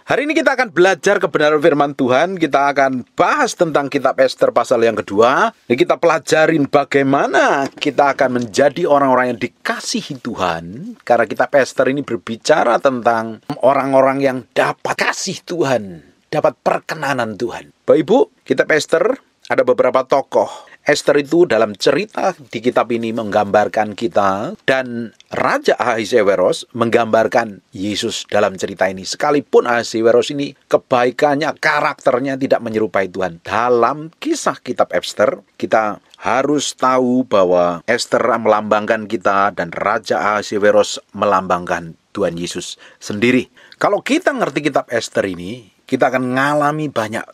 Hari ini kita akan belajar kebenaran firman Tuhan. Kita akan bahas tentang kitab Ester pasal yang kedua. Dan kita pelajarin bagaimana kita akan menjadi orang-orang yang dikasihi Tuhan. Karena kitab Ester ini berbicara tentang orang-orang yang dapat kasih Tuhan, dapat perkenanan Tuhan. Bapak Ibu, kitab Ester ada beberapa tokoh. Ester itu dalam cerita di kitab ini menggambarkan kita, dan Raja Ahasveros menggambarkan Yesus dalam cerita ini. Sekalipun Ahasveros ini kebaikannya, karakternya tidak menyerupai Tuhan. Dalam kisah kitab Ester, kita harus tahu bahwa Ester melambangkan kita dan Raja Ahasveros melambangkan Tuhan Yesus sendiri. Kalau kita ngerti kitab Ester ini, kita akan mengalami banyak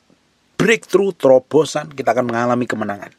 breakthrough, terobosan, kita akan mengalami kemenangan.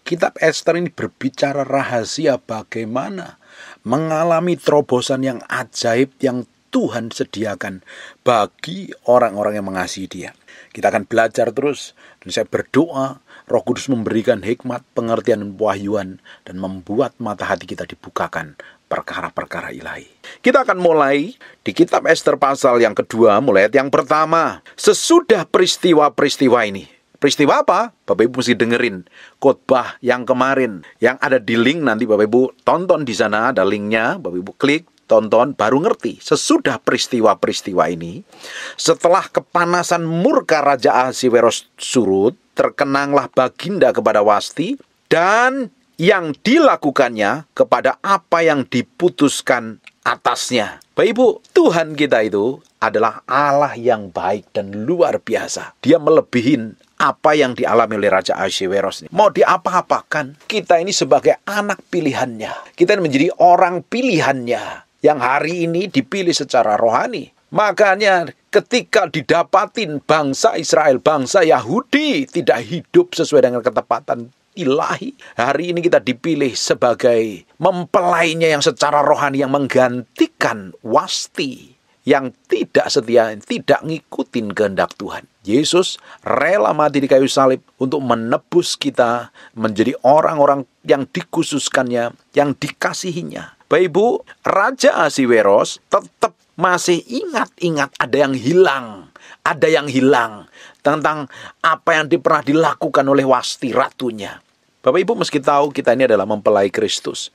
Kitab Ester ini berbicara rahasia bagaimana mengalami terobosan yang ajaib yang Tuhan sediakan bagi orang-orang yang mengasihi Dia. Kita akan belajar terus, dan saya berdoa Roh Kudus memberikan hikmat, pengertian, dan pewahyuan, dan membuat mata hati kita dibukakan perkara-perkara ilahi. Kita akan mulai di kitab Ester pasal yang kedua, mulai ayat yang pertama. Sesudah peristiwa-peristiwa ini. Peristiwa apa? Bapak Ibu mesti dengerin khotbah yang kemarin, yang ada di link nanti Bapak Ibu tonton di sana, ada linknya, Bapak Ibu klik, tonton, baru ngerti. Sesudah peristiwa-peristiwa ini, setelah kepanasan murka Raja Ahasveros surut, terkenanglah Baginda kepada Wasti, dan yang dilakukannya kepada apa yang diputuskan atasnya. Bapak Ibu, Tuhan kita itu adalah Allah yang baik dan luar biasa. Dia melebihin apa yang dialami oleh Raja Ahasveros. Mau diapa-apakan, kita ini sebagai anak pilihannya. Kita ini menjadi orang pilihannya yang hari ini dipilih secara rohani. Makanya ketika didapatin bangsa Israel, bangsa Yahudi tidak hidup sesuai dengan ketepatan ilahi, hari ini kita dipilih sebagai mempelainya yang secara rohani, yang menggantikan Wasti yang tidak setia, tidak ngikutin kehendak Tuhan. Yesus rela mati di kayu salib untuk menebus kita menjadi orang-orang yang dikhususkannya, yang dikasihinya. Bapak Ibu, Raja Ahasveros tetap masih ingat ada yang hilang. Ada yang hilang tentang apa yang pernah dilakukan oleh Wasti ratunya. Bapak Ibu meski tahu kita ini adalah mempelai Kristus.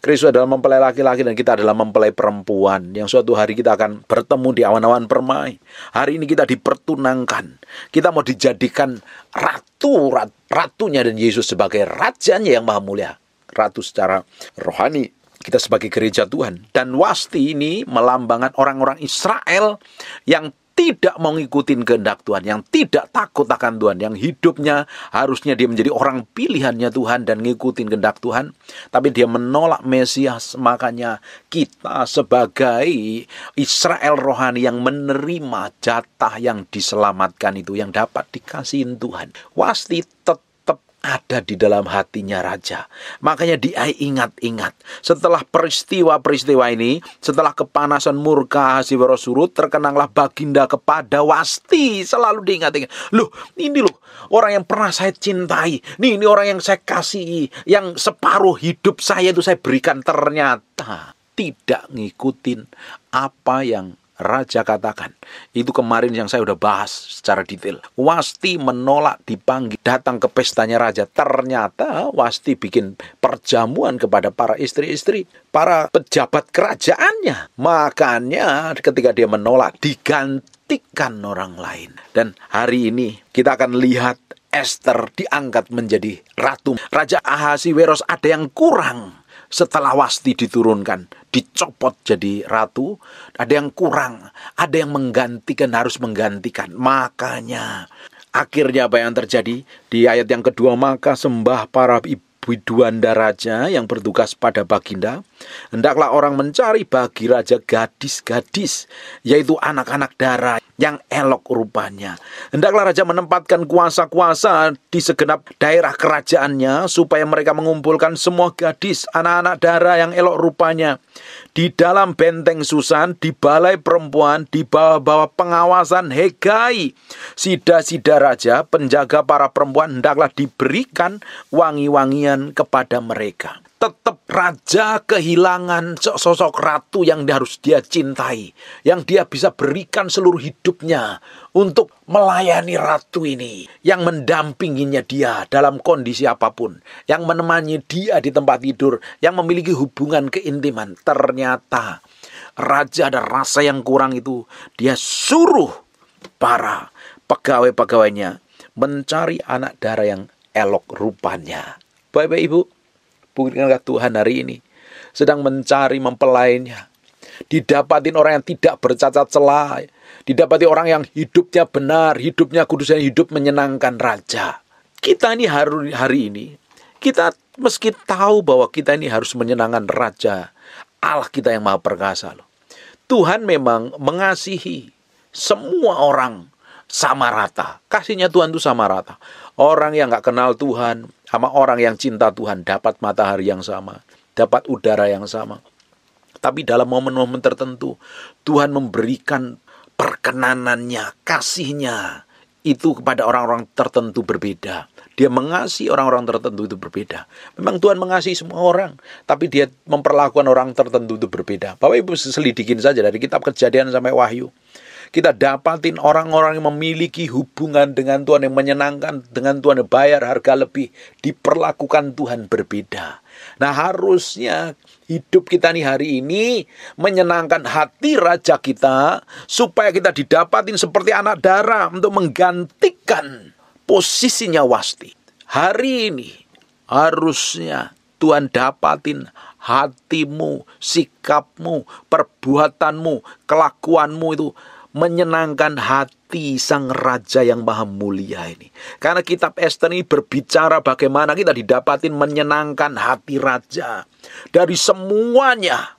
Kristus adalah mempelai laki-laki dan kita adalah mempelai perempuan. Yang suatu hari kita akan bertemu di awan-awan permai. Hari ini kita dipertunangkan. Kita mau dijadikan ratunya dan Yesus sebagai rajanya yang maha mulia. Ratu secara rohani. Kita sebagai gereja Tuhan. Dan Wasti ini melambangkan orang-orang Israel yang tidak mau ngikutin kehendak Tuhan, yang tidak takut akan Tuhan, yang hidupnya harusnya dia menjadi orang pilihannya Tuhan dan ngikutin kehendak Tuhan, tapi dia menolak Mesias. Makanya kita sebagai Israel rohani yang menerima jatah yang diselamatkan itu, yang dapat dikasihin Tuhan. Wasti tetap ada di dalam hatinya Raja. Makanya dia ingat-ingat. Setelah peristiwa-peristiwa ini, setelah kepanasan murka Ahasveros surut, terkenanglah Baginda kepada Wasti. Selalu diingat-ingat. Loh, ini loh orang yang pernah saya cintai. Ini orang yang saya kasihi. Yang separuh hidup saya itu saya berikan. Ternyata tidak ngikutin apa yang Raja katakan. Itu kemarin yang saya udah bahas secara detail. Wasti menolak dipanggil datang ke pestanya Raja. Ternyata Wasti bikin perjamuan kepada para istri-istri, para pejabat kerajaannya. Makanya ketika dia menolak, digantikan orang lain. Dan hari ini kita akan lihat Ester diangkat menjadi ratu. Raja Ahasveros ada yang kurang. Setelah Wasti diturunkan, dicopot jadi ratu, ada yang kurang, ada yang menggantikan, harus menggantikan. Makanya akhirnya apa yang terjadi? Di ayat yang kedua, maka sembah para biduanda raja yang bertugas pada Baginda. Hendaklah orang mencari bagi raja gadis-gadis, yaitu anak-anak darah yang elok rupanya. Hendaklah raja menempatkan kuasa-kuasa di segenap daerah kerajaannya, supaya mereka mengumpulkan semua gadis, anak-anak darah yang elok rupanya, di dalam benteng Susan, di balai perempuan, di bawah-bawah pengawasan Hegai. Sida-sida raja, penjaga para perempuan, hendaklah diberikan wangi-wangian kepada mereka. Tetap Raja kehilangan sosok ratu yang harus dia cintai, yang dia bisa berikan seluruh hidupnya untuk melayani ratu ini, yang mendampinginya dia dalam kondisi apapun, yang menemani dia di tempat tidur, yang memiliki hubungan keintiman. Ternyata raja ada rasa yang kurang itu, dia suruh para pegawai-pegawainya mencari anak darah yang elok rupanya. Bapak Ibu, bukankah Tuhan hari ini sedang mencari mempelainya? Didapatin orang yang tidak bercacat celah, didapati orang yang hidupnya benar, hidupnya kudus, dan hidup menyenangkan raja. Kita ini hari ini, kita meski tahu bahwa kita ini harus menyenangkan raja, Allah kita yang maha perkasa loh. Tuhan memang mengasihi semua orang sama rata. Kasihnya Tuhan itu sama rata. Orang yang gak kenal Tuhan sama orang yang cinta Tuhan dapat matahari yang sama, dapat udara yang sama. Tapi dalam momen-momen tertentu, Tuhan memberikan perkenanannya, kasihnya itu kepada orang-orang tertentu berbeda. Dia mengasihi orang-orang tertentu itu berbeda. Memang Tuhan mengasihi semua orang, tapi dia memperlakukan orang tertentu itu berbeda. Bapak Ibu selidikin saja dari kitab Kejadian sampai Wahyu. Kita dapatin orang-orang yang memiliki hubungan dengan Tuhan, yang menyenangkan dengan Tuhan, yang bayar harga lebih, diperlakukan Tuhan berbeda. Nah, harusnya hidup kita nih hari ini menyenangkan hati raja kita, supaya kita didapatin seperti anak darah untuk menggantikan posisinya Wasti. Hari ini harusnya Tuhan dapatin hatimu, sikapmu, perbuatanmu, kelakuanmu itu menyenangkan hati sang raja yang maha mulia ini. Karena kitab Ester ini berbicara bagaimana kita didapatin menyenangkan hati raja. Dari semuanya,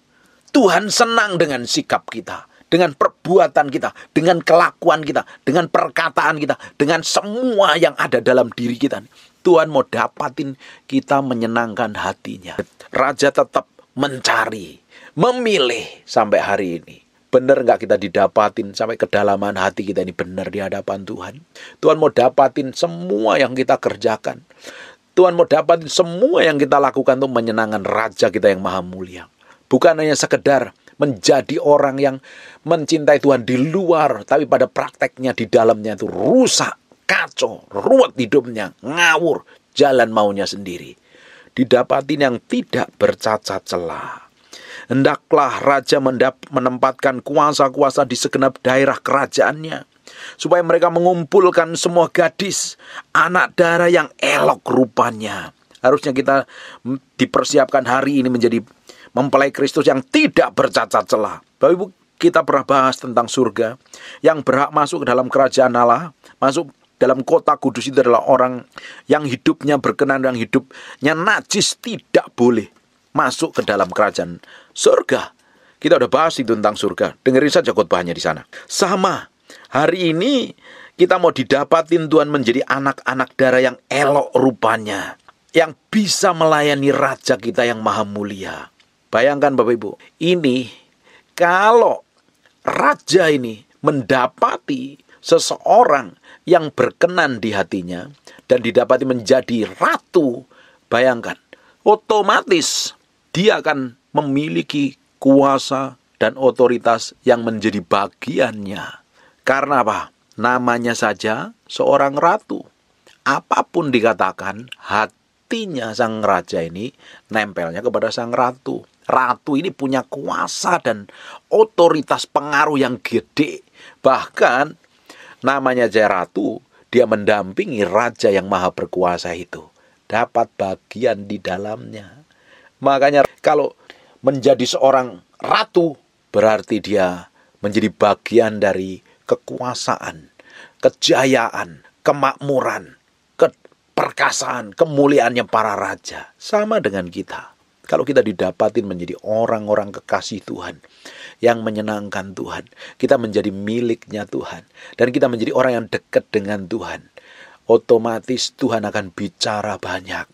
Tuhan senang dengan sikap kita, dengan perbuatan kita, dengan kelakuan kita, dengan perkataan kita, dengan semua yang ada dalam diri kita. Tuhan mau dapatin kita menyenangkan hatinya. Raja tetap mencari, memilih sampai hari ini. Benar nggak kita didapatin sampai kedalaman hati kita ini benar di hadapan Tuhan? Tuhan mau dapatin semua yang kita kerjakan. Tuhan mau dapatin semua yang kita lakukan untuk menyenangkan raja kita yang maha mulia. Bukan hanya sekedar menjadi orang yang mencintai Tuhan di luar, tapi pada prakteknya di dalamnya itu rusak, kacau, ruwet hidupnya, ngawur, jalan maunya sendiri. Didapatin yang tidak bercacat celah. Hendaklah raja menempatkan kuasa-kuasa di segenap daerah kerajaannya, supaya mereka mengumpulkan semua gadis, anak darah yang elok rupanya. Harusnya kita dipersiapkan hari ini menjadi mempelai Kristus yang tidak bercacat celah. Bapak Ibu, kita pernah bahas tentang surga, yang berhak masuk ke dalam kerajaan Allah, masuk dalam kota kudus itu adalah orang yang hidupnya berkenan, yang hidupnya najis, tidak boleh masuk ke dalam kerajaan surga. Kita udah bahas itu tentang surga. Dengerin saja khotbahnya di sana. Sama, hari ini kita mau didapatin Tuhan menjadi anak-anak darah yang elok rupanya, yang bisa melayani raja kita yang maha mulia. Bayangkan Bapak Ibu, ini kalau raja ini mendapati seseorang yang berkenan di hatinya dan didapati menjadi ratu, bayangkan, otomatis dia akan memiliki kuasa dan otoritas yang menjadi bagiannya. Karena apa? Namanya saja seorang ratu. Apapun dikatakan, hatinya sang raja ini nempelnya kepada sang ratu. Ratu ini punya kuasa dan otoritas pengaruh yang gede. Bahkan namanya saja ratu, dia mendampingi raja yang maha berkuasa itu. Dapat bagian di dalamnya. Makanya kalau menjadi seorang ratu, berarti dia menjadi bagian dari kekuasaan, kejayaan, kemakmuran, keperkasaan, kemuliaannya para raja. Sama dengan kita. Kalau kita didapatin menjadi orang-orang kekasih Tuhan, yang menyenangkan Tuhan, kita menjadi miliknya Tuhan, dan kita menjadi orang yang dekat dengan Tuhan, otomatis Tuhan akan bicara banyak,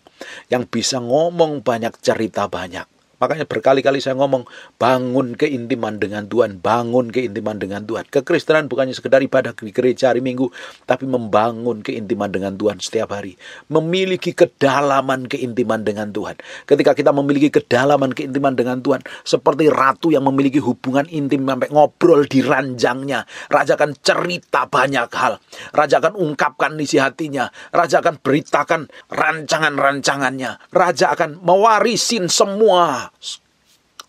yang bisa ngomong banyak, cerita banyak. Makanya berkali-kali saya ngomong, bangun keintiman dengan Tuhan, bangun keintiman dengan Tuhan. Kekristenan bukannya sekedar ibadah di gereja hari Minggu, tapi membangun keintiman dengan Tuhan setiap hari. Memiliki kedalaman keintiman dengan Tuhan. Ketika kita memiliki kedalaman keintiman dengan Tuhan, seperti ratu yang memiliki hubungan intim sampai ngobrol di ranjangnya. Raja akan cerita banyak hal. Raja akan ungkapkan isi hatinya. Raja akan beritakan rancangan-rancangannya. Raja akan mewarisin semua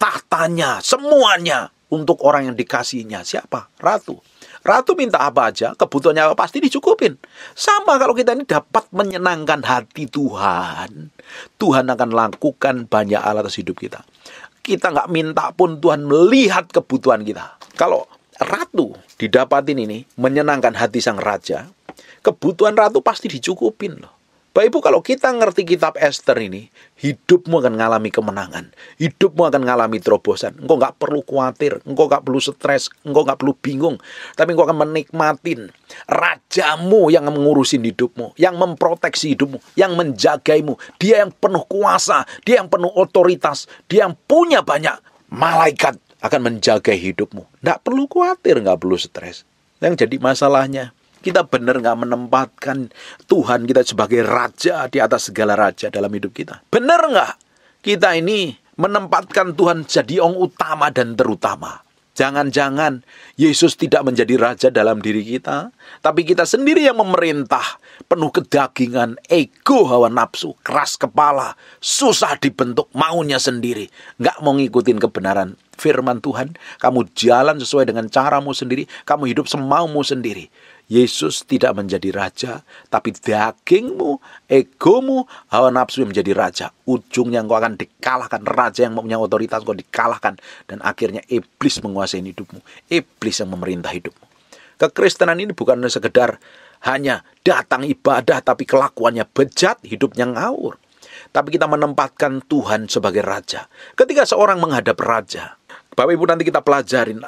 tahtanya, semuanya untuk orang yang dikasihinya. Siapa? Ratu. Ratu minta apa aja, kebutuhannya apa pasti dicukupin. Sama kalau kita ini dapat menyenangkan hati Tuhan, Tuhan akan lakukan banyak hal atas hidup kita. Kita nggak minta pun Tuhan melihat kebutuhan kita. Kalau ratu didapatin ini, menyenangkan hati sang raja, kebutuhan ratu pasti dicukupin loh. Bapak Ibu, kalau kita ngerti kitab Ester ini, hidupmu akan mengalami kemenangan. Hidupmu akan mengalami terobosan. Engkau nggak perlu khawatir, engkau nggak perlu stres, engkau nggak perlu bingung. Tapi engkau akan menikmatin rajamu yang mengurusin hidupmu, yang memproteksi hidupmu, yang menjagaimu. Dia yang penuh kuasa, dia yang penuh otoritas, dia yang punya banyak malaikat akan menjaga hidupmu. Nggak perlu khawatir, nggak perlu stres. Yang jadi masalahnya, kita benar nggak menempatkan Tuhan kita sebagai raja di atas segala raja dalam hidup kita? Benar nggak kita ini menempatkan Tuhan jadi yang utama dan terutama? Jangan-jangan Yesus tidak menjadi raja dalam diri kita, tapi kita sendiri yang memerintah, penuh kedagingan, ego, hawa nafsu, keras kepala, susah dibentuk, maunya sendiri, nggak mau ngikutin kebenaran firman Tuhan. Kamu jalan sesuai dengan caramu sendiri, kamu hidup semaumu sendiri. Yesus tidak menjadi raja, tapi dagingmu, egomu, hawa nafsu yang menjadi raja. Ujungnya engkau akan dikalahkan. Raja yang mempunyai otoritas engkau dikalahkan. Dan akhirnya iblis menguasai hidupmu. Iblis yang memerintah hidupmu. Kekristenan ini bukan sekedar hanya datang ibadah, tapi kelakuannya bejat, hidupnya ngawur. Tapi kita menempatkan Tuhan sebagai raja. Ketika seorang menghadap raja, Bapak Ibu nanti kita pelajarin,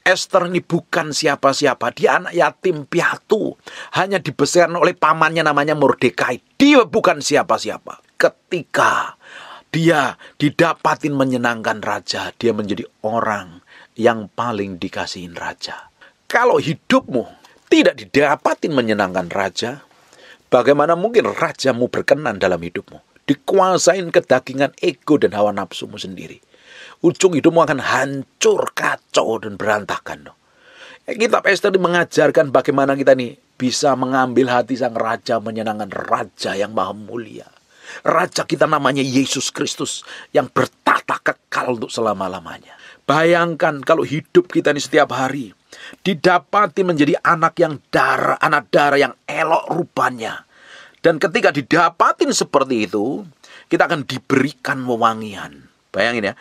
Ester ini bukan siapa-siapa. Dia anak yatim piatu. Hanya dibesarkan oleh pamannya namanya Mordekai. Dia bukan siapa-siapa. Ketika dia didapatin menyenangkan raja, dia menjadi orang yang paling dikasihin raja. Kalau hidupmu tidak didapatin menyenangkan raja, bagaimana mungkin rajamu berkenan dalam hidupmu? Dikuasain kedagingan ego dan hawa nafsumu sendiri. Ujung hidupmu akan hancur, kacau, dan berantakan. Kitab Ester mengajarkan bagaimana kita nih bisa mengambil hati sang raja, menyenangkan raja yang maha mulia. Raja kita namanya Yesus Kristus yang bertata kekal untuk selama-lamanya. Bayangkan kalau hidup kita ini setiap hari didapati menjadi anak darah yang elok rupanya. Dan ketika didapatin seperti itu, kita akan diberikan wewangian. Bayangin ya.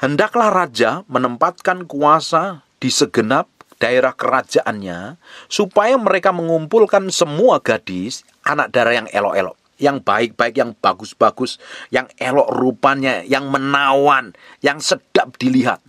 Hendaklah raja menempatkan kuasa di segenap daerah kerajaannya, supaya mereka mengumpulkan semua gadis, anak darah yang elok-elok, yang baik-baik, yang bagus-bagus, yang elok rupanya, yang menawan, yang sedap dilihat,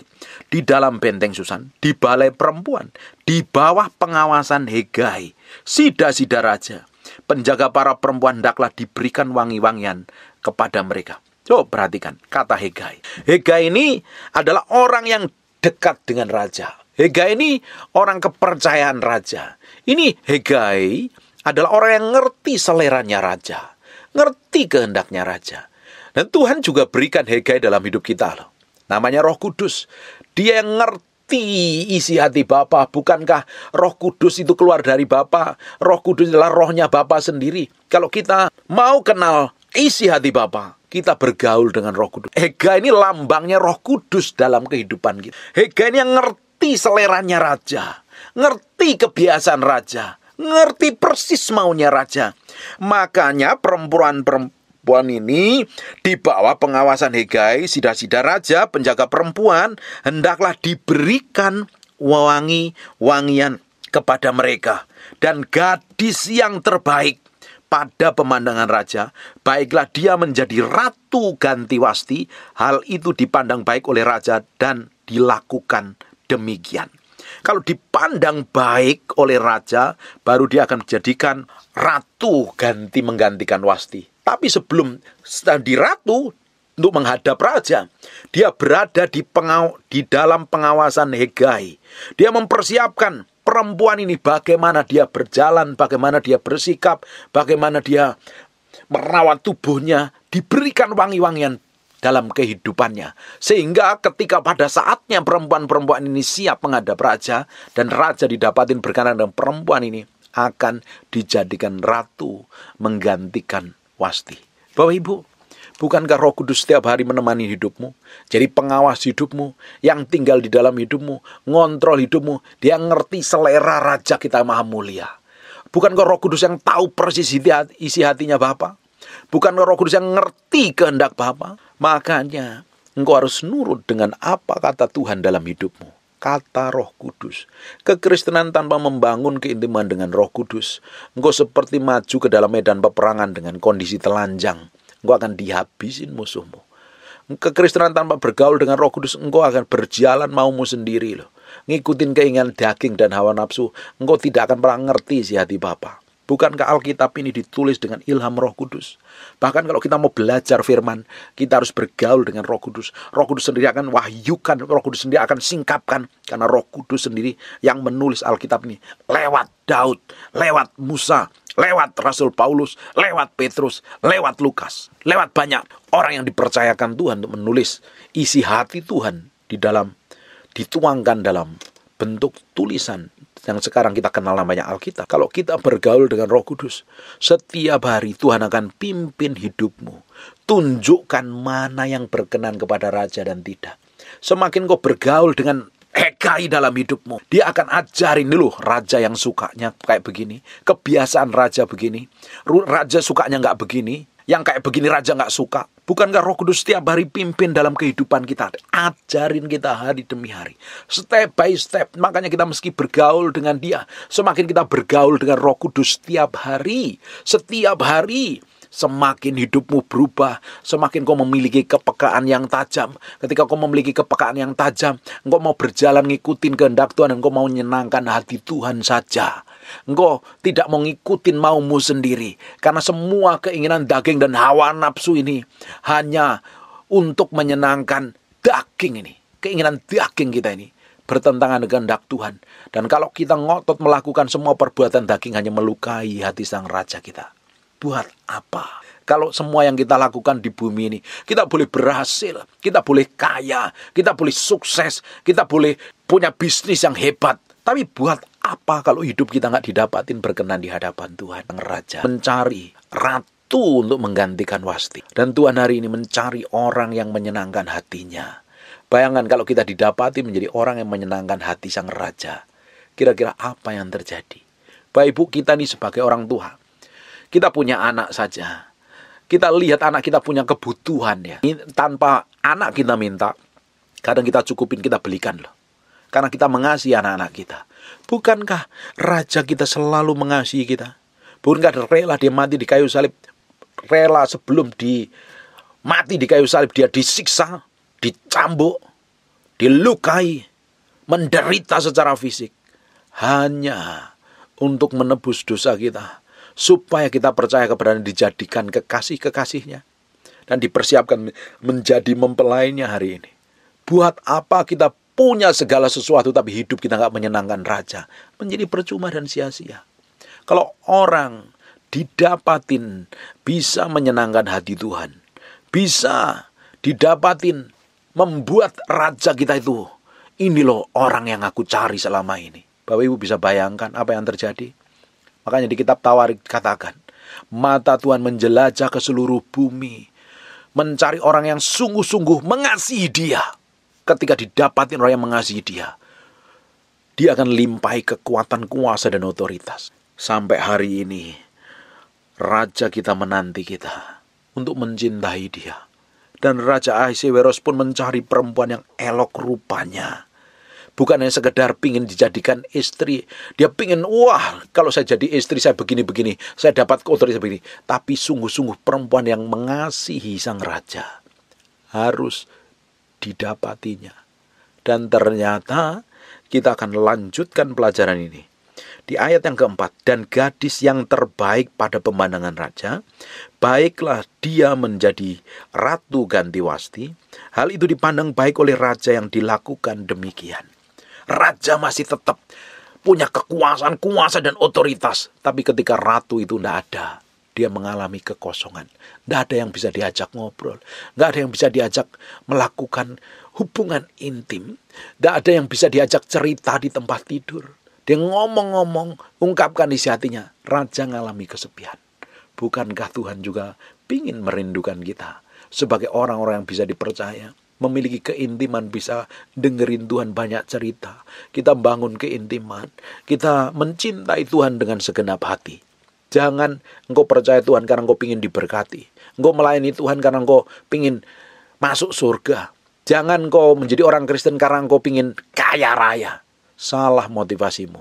di dalam benteng Susan, di balai perempuan, di bawah pengawasan Hegai, sida-sida raja. Penjaga para perempuan hendaklah diberikan wangi-wangian kepada mereka. Coba perhatikan kata Hegai. Hegai ini adalah orang yang dekat dengan raja. Hegai ini orang kepercayaan raja. Ini Hegai adalah orang yang ngerti seleranya raja. Ngerti kehendaknya raja. Dan Tuhan juga berikan Hegai dalam hidup kita loh. Namanya Roh Kudus. Dia yang ngerti isi hati Bapa. Bukankah Roh Kudus itu keluar dari Bapa? Roh Kudus adalah rohnya Bapa sendiri. Kalau kita mau kenal isi hati Bapa, kita bergaul dengan Roh Kudus. Hegai ini lambangnya Roh Kudus dalam kehidupan kita. Hegai ini yang ngerti seleranya raja, ngerti kebiasaan raja, ngerti persis maunya raja. Makanya perempuan ini di bawah pengawasan Hegai, sida-sida raja, penjaga perempuan, hendaklah diberikan wangian kepada mereka. Dan gadis yang terbaik pada pemandangan raja, baiklah dia menjadi ratu ganti wasti. Hal itu dipandang baik oleh raja dan dilakukan demikian. Kalau dipandang baik oleh raja, baru dia akan menjadikan ratu menggantikan wasti. Tapi sebelum di ratu, untuk menghadap raja. Dia berada di dalam pengawasan Hegai. Dia mempersiapkan perempuan ini bagaimana dia berjalan, bagaimana dia bersikap, bagaimana dia merawat tubuhnya, diberikan wangi-wangian dalam kehidupannya. Sehingga ketika pada saatnya perempuan-perempuan ini siap menghadap raja, dan raja didapatin berkenan dengan perempuan ini, akan dijadikan ratu menggantikan Wasti. Bapak Ibu, bukankah Roh Kudus setiap hari menemani hidupmu? Jadi pengawas hidupmu, yang tinggal di dalam hidupmu, ngontrol hidupmu. Dia ngerti selera Raja kita Maha Mulia. Bukankah Roh Kudus yang tahu persis isi hatinya Bapa? Bukankah Roh Kudus yang ngerti kehendak Bapa? Makanya engkau harus nurut dengan apa kata Tuhan dalam hidupmu. Kata Roh Kudus. Kekristenan tanpa membangun keintiman dengan Roh Kudus, engkau seperti maju ke dalam medan peperangan dengan kondisi telanjang. Engkau akan dihabisin musuhmu. Kekristenan tanpa bergaul dengan Roh Kudus, engkau akan berjalan maumu sendiri loh. Ngikutin keinginan daging dan hawa nafsu, engkau tidak akan pernah ngerti isi hati Bapa. Bukankah Alkitab ini ditulis dengan ilham Roh Kudus? Bahkan kalau kita mau belajar firman, kita harus bergaul dengan Roh Kudus. Roh Kudus sendiri akan wahyukan, Roh Kudus sendiri akan singkapkan. Karena Roh Kudus sendiri yang menulis Alkitab ini lewat Daud, lewat Musa, lewat Rasul Paulus, lewat Petrus, lewat Lukas. Lewat banyak orang yang dipercayakan Tuhan untuk menulis isi hati Tuhan dituangkan dalam bentuk tulisan yang sekarang kita kenal namanya Alkitab. Kalau kita bergaul dengan Roh Kudus, setiap hari Tuhan akan pimpin hidupmu. Tunjukkan mana yang berkenan kepada Raja dan tidak. Semakin kau bergaul dengan Hegai dalam hidupmu, dia akan ajarin dulu Raja yang sukanya kayak begini, kebiasaan Raja begini, Raja sukanya nggak begini, yang kayak begini Raja nggak suka. Bukankah Roh Kudus setiap hari pimpin dalam kehidupan kita? Ajarin kita hari demi hari. Step by step. Makanya kita meski bergaul dengan dia. Semakin kita bergaul dengan Roh Kudus setiap hari. Setiap hari. Semakin hidupmu berubah. Semakin kau memiliki kepekaan yang tajam. Ketika kau memiliki kepekaan yang tajam, engkau mau berjalan ngikutin kehendak Tuhan. Engkau mau menyenangkan hati Tuhan saja. Engkau tidak mau ngikutin maumu sendiri. Karena semua keinginan daging dan hawa nafsu ini hanya untuk menyenangkan daging ini. Keinginan daging kita ini bertentangan dengan kehendak Tuhan. Dan kalau kita ngotot melakukan semua perbuatan daging hanya melukai hati sang Raja kita. Buat apa? Kalau semua yang kita lakukan di bumi ini, kita boleh berhasil, kita boleh kaya, kita boleh sukses, kita boleh punya bisnis yang hebat. Tapi buat apa kalau hidup kita nggak didapatin berkenan di hadapan Tuhan? Raja mencari ratu untuk menggantikan Wasti. Dan Tuhan hari ini mencari orang yang menyenangkan hatinya. Bayangkan kalau kita didapati menjadi orang yang menyenangkan hati sang Raja. Kira-kira apa yang terjadi? Bapak Ibu, kita ini sebagai orang tua, kita punya anak saja. Kita lihat anak kita punya kebutuhan ya. Tanpa anak kita minta, kadang kita cukupin, kita belikan loh. Karena kita mengasihi anak-anak kita. Bukankah Raja kita selalu mengasihi kita? Bukankah rela dia mati di kayu salib? Rela sebelum mati di kayu salib dia disiksa, dicambuk, dilukai, menderita secara fisik. Hanya untuk menebus dosa kita. Supaya kita percaya kebenaran dijadikan kekasih-kekasihnya. Dan dipersiapkan menjadi mempelainya hari ini. Buat apa kita punya segala sesuatu tapi hidup kita nggak menyenangkan Raja? Menjadi percuma dan sia-sia. Kalau orang didapatin bisa menyenangkan hati Tuhan, bisa didapatin membuat Raja kita itu, ini loh orang yang aku cari selama ini. Bapak Ibu bisa bayangkan apa yang terjadi? Makanya di kitab Tawarik katakan, mata Tuhan menjelajah ke seluruh bumi, mencari orang yang sungguh-sungguh mengasihi dia. Ketika didapatin orang yang mengasihi dia, dia akan limpahi kekuatan, kuasa, dan otoritas. Sampai hari ini, Raja kita menanti kita untuk mencintai dia. Dan Raja Ahasiweros pun mencari perempuan yang elok rupanya. Bukan hanya sekedar pingin dijadikan istri. Dia pingin, wah kalau saya jadi istri saya begini-begini, saya dapat otoritas begini. Tapi sungguh-sungguh perempuan yang mengasihi sang Raja harus didapatinya. Dan ternyata kita akan lanjutkan pelajaran ini. Di ayat yang keempat, dan gadis yang terbaik pada pemandangan raja, baiklah dia menjadi ratu ganti wasti. Hal itu dipandang baik oleh raja yang dilakukan demikian. Raja masih tetap punya kekuasaan, kuasa dan otoritas. Tapi ketika ratu itu tidak ada, dia mengalami kekosongan. Tidak ada yang bisa diajak ngobrol. Tidak ada yang bisa diajak melakukan hubungan intim. Tidak ada yang bisa diajak cerita di tempat tidur. Dia ngomong-ngomong, ungkapkan isi hatinya. Raja ngalami kesepian. Bukankah Tuhan juga ingin merindukan kita sebagai orang-orang yang bisa dipercaya, memiliki keintiman, bisa dengerin Tuhan banyak cerita. Kita bangun keintiman, kita mencintai Tuhan dengan segenap hati. Jangan engkau percaya Tuhan karena engkau ingin diberkati. Engkau melayani Tuhan karena engkau ingin masuk surga. Jangan engkau menjadi orang Kristen karena engkau ingin kaya raya. Salah motivasimu.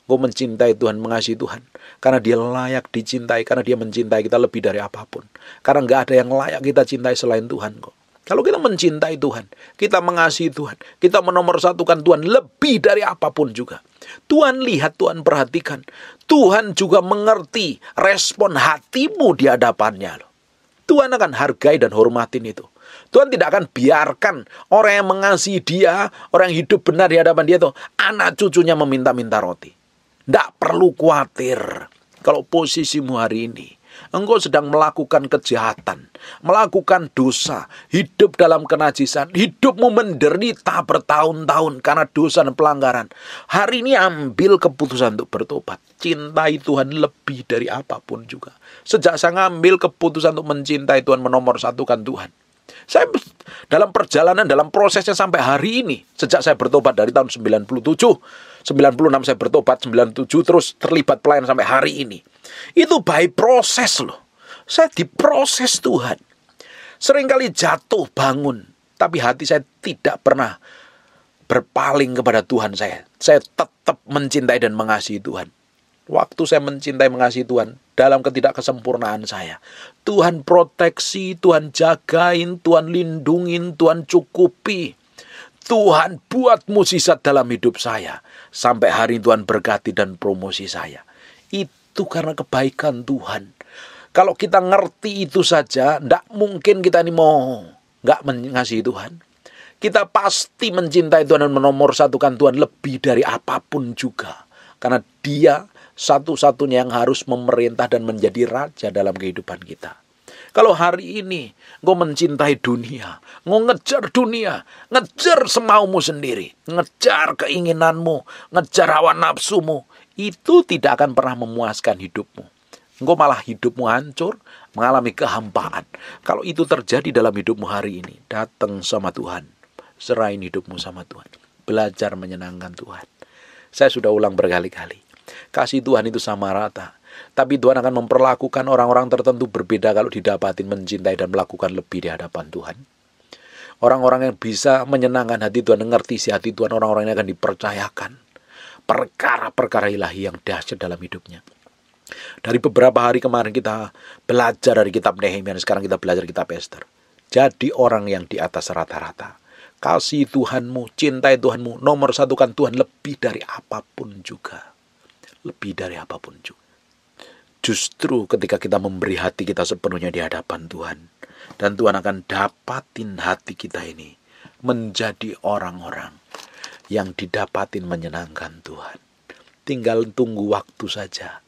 Engkau mencintai Tuhan, mengasihi Tuhan karena dia layak dicintai, karena dia mencintai kita lebih dari apapun. Karena nggak ada yang layak kita cintai selain Tuhan kok. Kalau kita mencintai Tuhan, kita mengasihi Tuhan, kita menomorsatukan Tuhan lebih dari apapun juga. Tuhan lihat, Tuhan perhatikan. Tuhan juga mengerti respon hatimu di hadapannya. Tuhan akan hargai dan hormatin itu. Tuhan tidak akan biarkan orang yang mengasihi dia, orang yang hidup benar di hadapan dia itu, anak cucunya meminta-minta roti. Tidak perlu khawatir kalau posisimu hari ini, engkau sedang melakukan kejahatan, melakukan dosa, hidup dalam kenajisan, hidupmu menderita bertahun-tahun karena dosa dan pelanggaran. Hari ini ambil keputusan untuk bertobat. Cintai Tuhan lebih dari apapun juga. Sejak saya ngambil keputusan untuk mencintai Tuhan, menomorsatukan Tuhan, saya dalam perjalanan, dalam prosesnya sampai hari ini, sejak saya bertobat dari tahun 96 saya bertobat, 97 terus terlibat pelayanan sampai hari ini. Itu by proses loh. Saya diproses Tuhan. Seringkali jatuh bangun, tapi hati saya tidak pernah berpaling kepada Tuhan saya. Saya tetap mencintai dan mengasihi Tuhan. Waktu saya mencintai mengasihi Tuhan, dalam ketidakkesempurnaan saya, Tuhan proteksi, Tuhan jagain, Tuhan lindungin, Tuhan cukupi. Tuhan buat mukjizat dalam hidup saya. Sampai hari ini Tuhan berkati dan promosi saya. Itu karena kebaikan Tuhan. Kalau kita ngerti itu saja, tidak mungkin kita ini mau nggak mengasihi Tuhan. Kita pasti mencintai Tuhan dan menomorsatukan Tuhan lebih dari apapun juga. Karena dia satu-satunya yang harus memerintah dan menjadi raja dalam kehidupan kita. Kalau hari ini engkau mencintai dunia, engkau ngejar dunia, ngejar semaumu sendiri, ngejar keinginanmu, ngejar hawa nafsumu, itu tidak akan pernah memuaskan hidupmu. Engkau malah hidupmu hancur, mengalami kehampaan. Kalau itu terjadi dalam hidupmu hari ini, datang sama Tuhan, serahin hidupmu sama Tuhan, belajar menyenangkan Tuhan. Saya sudah ulang berkali-kali. Kasih Tuhan itu sama rata. Tapi Tuhan akan memperlakukan orang-orang tertentu berbeda kalau didapatin mencintai dan melakukan lebih di hadapan Tuhan. Orang-orang yang bisa menyenangkan hati Tuhan, mengerti isi hati Tuhan, orang-orang ini akan dipercayakan perkara-perkara ilahi yang dahsyat dalam hidupnya. Dari beberapa hari kemarin kita belajar dari kitab Nehemia, sekarang kita belajar kitab Ester. Jadi orang yang di atas rata-rata. Kasih Tuhanmu, cintai Tuhanmu, nomorsatukan Tuhan lebih dari apapun juga. Lebih dari apapun juga. Justru ketika kita memberi hati kita sepenuhnya di hadapan Tuhan, dan Tuhan akan dapatin hati kita ini menjadi orang-orang yang didapatin menyenangkan Tuhan. Tinggal tunggu waktu saja.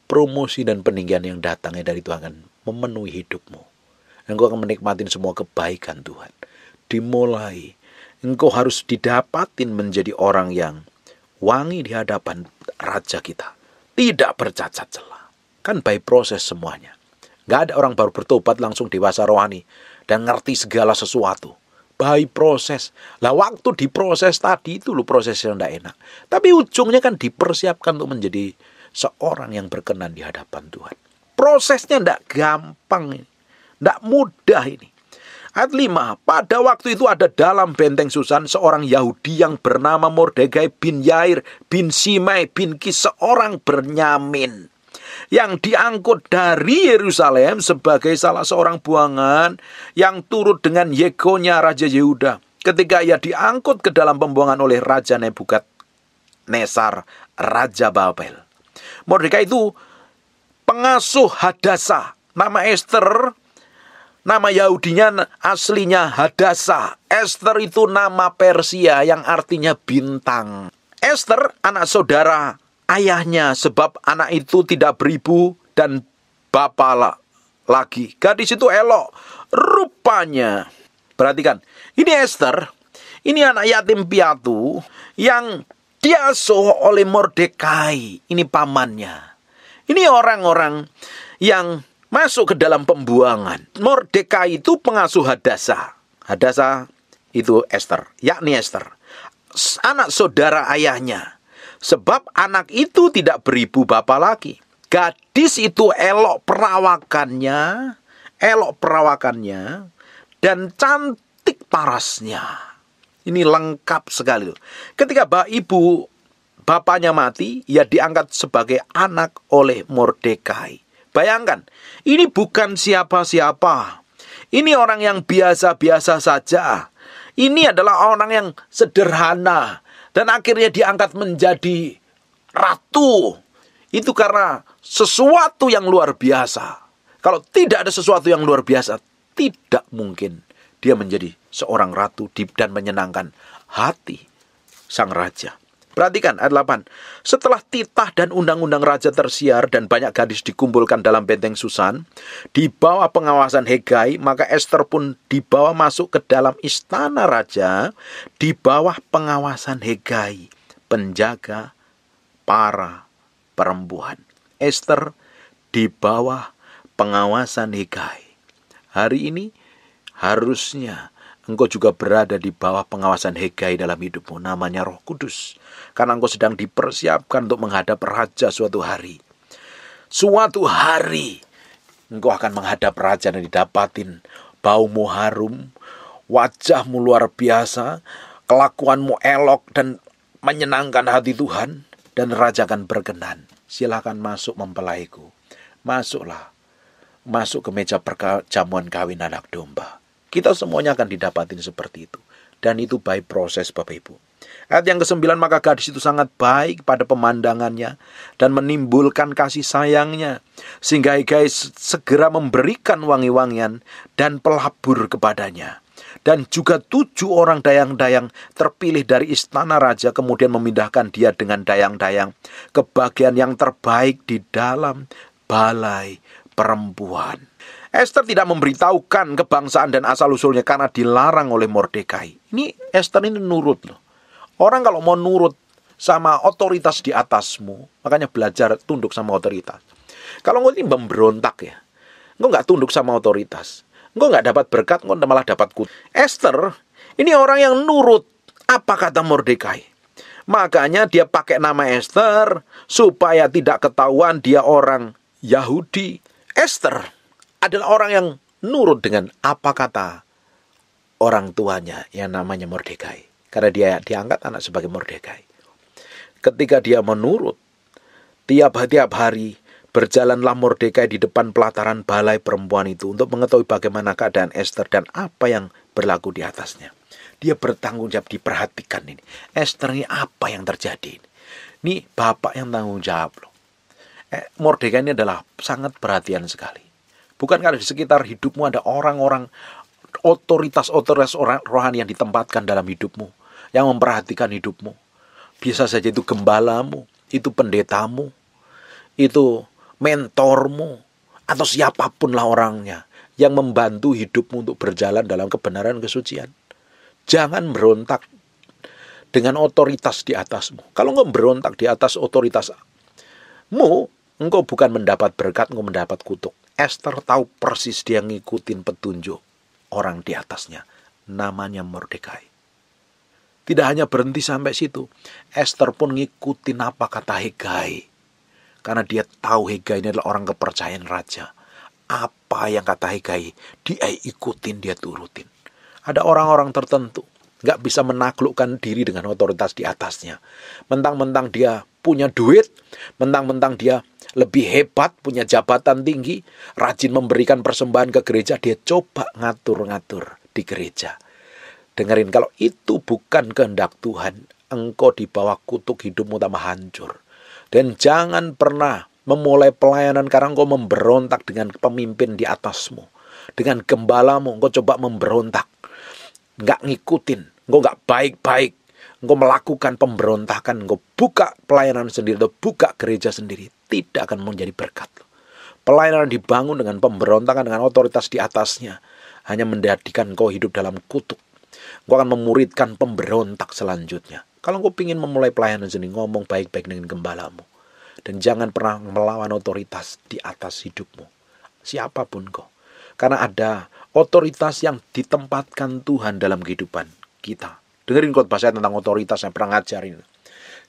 Promosi dan peninggian yang datangnya dari Tuhan akan memenuhi hidupmu. Engkau akan menikmati semua kebaikan Tuhan. Dimulai, engkau harus didapatin menjadi orang yang wangi di hadapan Raja kita. Tidak bercacat celah. Kan by proses semuanya. Gak ada orang baru bertobat langsung dewasa rohani dan ngerti segala sesuatu. By proses. Lah waktu diproses tadi itu loh proses yang tidak enak. Tapi ujungnya kan dipersiapkan untuk menjadi seorang yang berkenan di hadapan Tuhan. Prosesnya tidak gampang ini. Tidak mudah ini. Ayat 5, pada waktu itu ada dalam benteng Susan seorang Yahudi yang bernama Mordekai bin Yair bin Simei bin Kis, seorang Benyamin, yang diangkut dari Yerusalem sebagai salah seorang buangan yang turut dengan Yekonya Raja Yehuda. Ketika ia diangkut ke dalam pembuangan oleh Raja Nebukadnezar, Raja Babel. Mordekai itu pengasuh Hadasa. Nama Esther, nama Yahudinya aslinya Hadasa. Esther itu nama Persia yang artinya bintang. Esther anak saudara ayahnya, sebab anak itu tidak beribu dan bapak lagi. Gadis itu elok rupanya. Perhatikan, ini Esther, ini anak yatim piatu yang diasuh oleh Mordekai. Ini pamannya. Ini orang-orang yang masuk ke dalam pembuangan. Mordekai itu pengasuh Hadasa. Hadasa itu Esther, yakni Esther, anak saudara ayahnya. Sebab anak itu tidak beribu bapa lagi. Gadis itu elok perawakannya, dan cantik parasnya. Ini lengkap sekali. Ketika ibu bapaknya mati, ia diangkat sebagai anak oleh Mordekai. Bayangkan, ini bukan siapa-siapa. Ini orang yang biasa-biasa saja. Ini adalah orang yang sederhana. Dan akhirnya diangkat menjadi ratu. Itu karena sesuatu yang luar biasa. Kalau tidak ada sesuatu yang luar biasa, tidak mungkin dia menjadi seorang ratu dan menyenangkan hati sang raja. Perhatikan ayat 8. Setelah titah dan undang-undang raja tersiar dan banyak gadis dikumpulkan dalam benteng Susan, di bawah pengawasan Hegai, maka Esther pun dibawa masuk ke dalam istana raja di bawah pengawasan Hegai, penjaga para perempuan. Esther di bawah pengawasan Hegai. Hari ini harusnya engkau juga berada di bawah pengawasan Hegai dalam hidupmu, namanya Roh Kudus. Karena engkau sedang dipersiapkan untuk menghadap raja suatu hari. Suatu hari engkau akan menghadap raja dan didapatin baumu harum, wajahmu luar biasa, kelakuanmu elok dan menyenangkan hati Tuhan, dan raja akan berkenan. Silakan masuk mempelaiku. Masuklah. Masuk ke meja perjamuan kawin anak domba. Kita semuanya akan didapatin seperti itu. Dan itu by proses, Bapak Ibu. Ayat yang ke-9, maka gadis itu sangat baik pada pemandangannya dan menimbulkan kasih sayangnya. Sehingga Hegai segera memberikan wangi-wangian dan pelabur kepadanya. Dan juga 7 orang dayang-dayang terpilih dari istana raja kemudian memindahkan dia dengan dayang-dayang ke bagian yang terbaik di dalam balai perempuan. Esther tidak memberitahukan kebangsaan dan asal-usulnya karena dilarang oleh Mordekai. Ini Esther ini nurut loh. Orang kalau mau nurut sama otoritas di atasmu, makanya belajar tunduk sama otoritas. Kalau engkau ini memberontak ya, engkau nggak tunduk sama otoritas, engkau nggak dapat berkat, engkau malah dapat kutuk. Esther ini orang yang nurut apa kata Mordekai. Makanya dia pakai nama Esther supaya tidak ketahuan dia orang Yahudi. Esther adalah orang yang nurut dengan apa kata orang tuanya yang namanya Mordekai. Karena dia diangkat anak sebagai Mordekai. Ketika dia menurut, tiap hari berjalanlah Mordekai di depan pelataran balai perempuan itu untuk mengetahui bagaimana keadaan Esther dan apa yang berlaku di atasnya. Dia bertanggung jawab, diperhatikan ini. Esther ini apa yang terjadi ini? Ini bapak yang tanggung jawab loh. Mordekai ini adalah sangat perhatian sekali. Bukan kalau di sekitar hidupmu ada orang-orang otoritas orang rohani yang ditempatkan dalam hidupmu, yang memperhatikan hidupmu. Bisa saja itu gembalamu, itu pendetamu, itu mentormu, atau siapapun lah orangnya yang membantu hidupmu untuk berjalan dalam kebenaran kesucian. Jangan berontak dengan otoritas di atasmu. Kalau engkau berontak di atas otoritasmu, engkau bukan mendapat berkat, engkau mendapat kutuk. Esther tahu persis dia ngikutin petunjuk orang di atasnya. Namanya Mordekai. Tidak hanya berhenti sampai situ. Esther pun ngikutin apa kata Hegai. Karena dia tahu Hegai ini adalah orang kepercayaan raja. Apa yang kata Hegai, dia ikutin, dia turutin. Ada orang-orang tertentu gak bisa menaklukkan diri dengan otoritas di atasnya. Mentang-mentang dia punya duit, mentang-mentang dia lebih hebat, punya jabatan tinggi, rajin memberikan persembahan ke gereja, dia coba ngatur-ngatur di gereja. Dengerin, kalau itu bukan kehendak Tuhan, engkau di bawah kutuk hidupmu tambah hancur. Dan jangan pernah memulai pelayanan karena engkau memberontak dengan pemimpin di atasmu. Dengan gembalamu, engkau coba memberontak. Nggak ngikutin, engkau nggak baik-baik. Engkau melakukan pemberontakan, engkau buka pelayanan sendiri, atau buka gereja sendiri. Tidak akan menjadi berkat. Pelayanan dibangun dengan pemberontakan, dengan otoritas di atasnya. Hanya menjadikan engkau hidup dalam kutuk. Engkau akan memuridkan pemberontak selanjutnya. Kalau engkau ingin memulai pelayanan sendiri, ngomong baik-baik dengan gembalamu. Dan jangan pernah melawan otoritas di atas hidupmu. Siapapun kau. Karena ada otoritas yang ditempatkan Tuhan dalam kehidupan kita. Dengerin khotbah saya tentang otoritas, saya pernah ngajarin.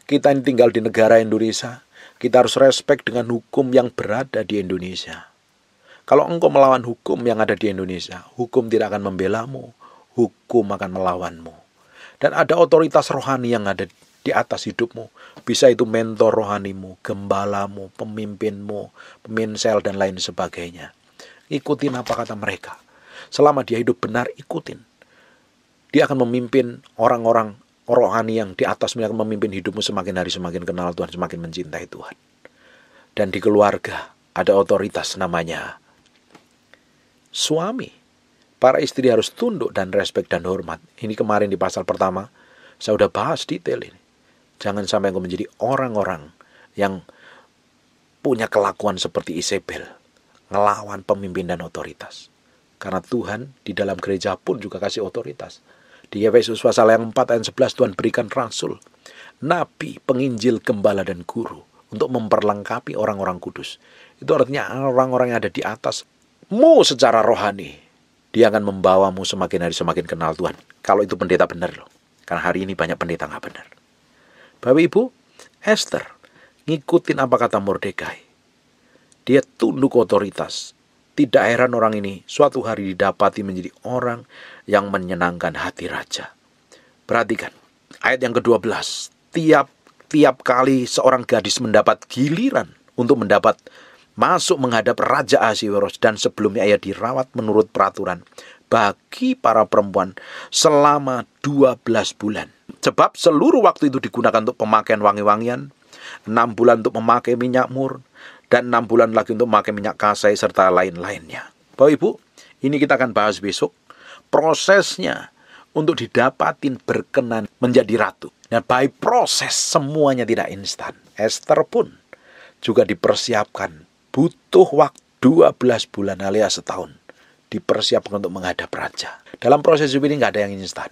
Kita ini tinggal di negara Indonesia. Kita harus respect dengan hukum yang berada di Indonesia. Kalau engkau melawan hukum yang ada di Indonesia, hukum tidak akan membelamu. Hukum akan melawanmu. Dan ada otoritas rohani yang ada di atas hidupmu. Bisa itu mentor rohanimu, gembalamu, pemimpinmu, peminsel dan lain sebagainya. Ikutin apa kata mereka. Selama dia hidup benar, ikutin. Dia akan memimpin orang-orang rohani yang di atasmu, akan memimpin hidupmu semakin hari semakin kenal Tuhan, semakin mencintai Tuhan. Dan di keluarga ada otoritas namanya suami. Para istri harus tunduk dan respek dan hormat. Ini kemarin di pasal pertama, saya udah bahas detail ini. Jangan sampai engkau menjadi orang-orang yang punya kelakuan seperti Isabel, ngelawan pemimpin dan otoritas. Karena Tuhan di dalam gereja pun juga kasih otoritas. Di Efesus pasal yang 4 ayat 11, Tuhan berikan rasul, nabi, penginjil, gembala, dan guru untuk memperlengkapi orang-orang kudus. Itu artinya orang-orang yang ada di atasmu secara rohani. Dia akan membawamu semakin hari semakin kenal Tuhan. Kalau itu pendeta benar loh. Karena hari ini banyak pendeta nggak benar. Bapak Ibu, Esther ngikutin apa kata Mordekai. Dia tunduk otoritas. Tidak heran orang ini suatu hari didapati menjadi orang yang menyenangkan hati raja. Perhatikan, ayat yang ke-12. Tiap kali seorang gadis mendapat giliran untuk mendapat masuk menghadap Raja Ahasiweros, dan sebelumnya ia dirawat menurut peraturan bagi para perempuan selama 12 bulan. Sebab seluruh waktu itu digunakan untuk pemakaian wangi-wangian, 6 bulan untuk memakai minyak mur, dan 6 bulan lagi untuk memakai minyak kasai serta lain-lainnya. Bapak Ibu, ini kita akan bahas besok. Prosesnya untuk didapatin berkenan menjadi ratu. Dan by proses semuanya tidak instan. Esther pun juga dipersiapkan. Butuh waktu 12 bulan alias setahun. Dipersiapkan untuk menghadap raja. Dalam proses hidup ini nggak ada yang instan.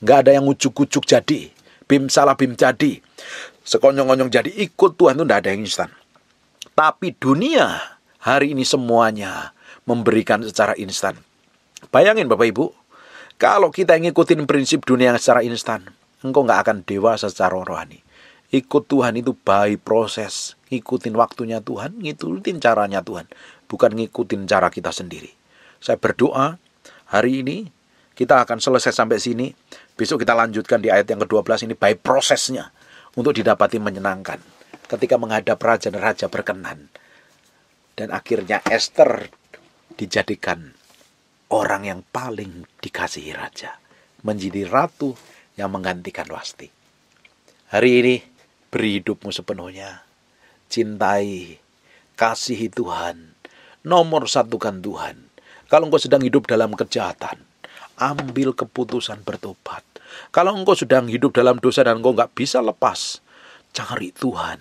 Nggak ada yang ujuk-ujuk jadi. Bim salah bim jadi. Sekonyong-konyong jadi. Ikut Tuhan itu nggak ada yang instan. Tapi dunia hari ini semuanya memberikan secara instan. Bayangin Bapak Ibu. Kalau kita ngikutin prinsip dunia yang secara instan, engkau nggak akan dewasa secara rohani. Ikut Tuhan itu by proses. Ngikutin waktunya Tuhan, ngikutin caranya Tuhan. Bukan ngikutin cara kita sendiri. Saya berdoa hari ini kita akan selesai sampai sini. Besok kita lanjutkan di ayat yang ke-12 ini by prosesnya. Untuk didapati menyenangkan. Ketika menghadap raja dan raja berkenan. Dan akhirnya Esther dijadikan orang yang paling dikasihi raja. Menjadi ratu yang menggantikan Wasti. Hari ini beri hidupmu sepenuhnya. Cintai, kasihi Tuhan, nomor satukan Tuhan. Kalau engkau sedang hidup dalam kejahatan, ambil keputusan bertobat. Kalau engkau sedang hidup dalam dosa dan engkau nggak bisa lepas, cari Tuhan,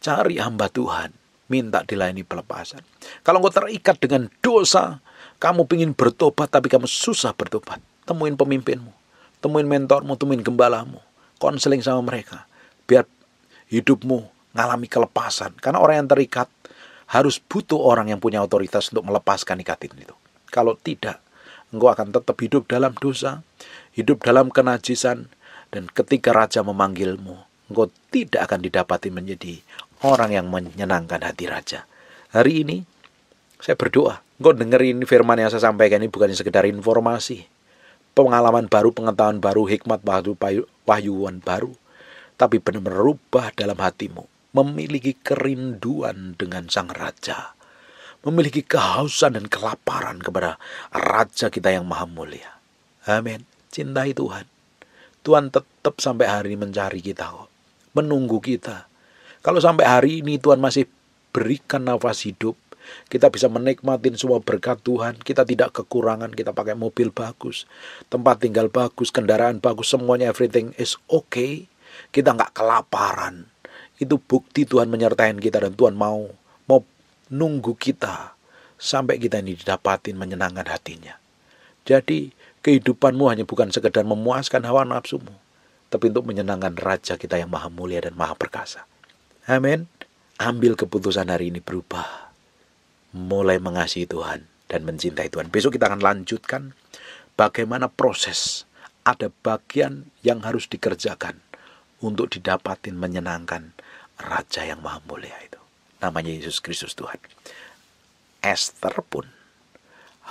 cari hamba Tuhan, minta dilayani pelepasan. Kalau engkau terikat dengan dosa, kamu ingin bertobat tapi kamu susah bertobat, temuin pemimpinmu, temuin mentormu, temuin gembalamu, konseling sama mereka, biar hidupmu ngalami kelepasan. Karena orang yang terikat harus butuh orang yang punya otoritas untuk melepaskan ikatin itu. Kalau tidak, engkau akan tetap hidup dalam dosa, hidup dalam kenajisan, dan ketika raja memanggilmu, engkau tidak akan didapati menjadi orang yang menyenangkan hati raja. Hari ini, saya berdoa, engkau dengerin firman yang saya sampaikan ini bukan sekedar informasi, pengalaman baru, pengetahuan baru, hikmat baru, wahyuan baru, tapi benar-benar rubah dalam hatimu. Memiliki kerinduan dengan sang raja. Memiliki kehausan dan kelaparan kepada raja kita yang maha mulia. Amin. Cintai Tuhan. Tuhan tetap sampai hari ini mencari kita. Menunggu kita. Kalau sampai hari ini Tuhan masih berikan nafas hidup, kita bisa menikmatin semua berkat Tuhan, kita tidak kekurangan, kita pakai mobil bagus, tempat tinggal bagus, kendaraan bagus, semuanya everything is okay, kita nggak kelaparan. Itu bukti Tuhan menyertai kita dan Tuhan mau nunggu kita sampai kita ini didapatin menyenangkan hatinya. Jadi kehidupanmu hanya bukan sekedar memuaskan hawa nafsumu, tapi untuk menyenangkan Raja kita yang maha mulia dan maha perkasa. Amin. Ambil keputusan hari ini berubah. Mulai mengasihi Tuhan dan mencintai Tuhan. Besok kita akan lanjutkan bagaimana proses. Ada bagian yang harus dikerjakan untuk didapatin menyenangkan Raja yang maha mulia itu. Namanya Yesus Kristus Tuhan. Esther pun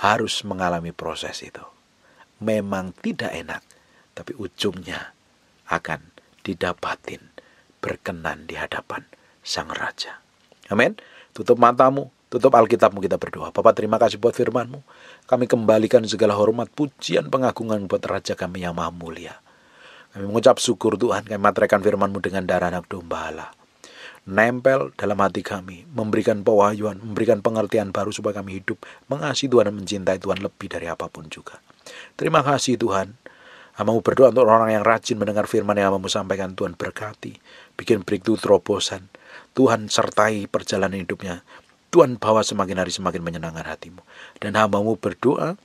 harus mengalami proses itu. Memang tidak enak, tapi ujungnya akan didapatin berkenan di hadapan Sang Raja. Amin. Tutup matamu, tutup Alkitabmu, kita berdoa. Bapa, terima kasih buat firman-Mu. Kami kembalikan segala hormat, pujian, pengagungan buat Raja kami yang maha mulia. Kami mengucap syukur Tuhan, kami materaikan firman-Mu dengan darah anak domba Allah. Nempel dalam hati kami, memberikan pewahyuan, memberikan pengertian baru supaya kami hidup mengasihi Tuhan dan mencintai Tuhan lebih dari apapun juga. Terima kasih Tuhan. Hamba-Mu berdoa untuk orang yang rajin mendengar firman yang Hamba-Mu sampaikan. Tuhan berkati, bikin breakthrough terobosan. Tuhan sertai perjalanan hidupnya. Tuhan bawa semakin hari semakin menyenangkan hati-Mu. Dan Hamba-Mu berdoa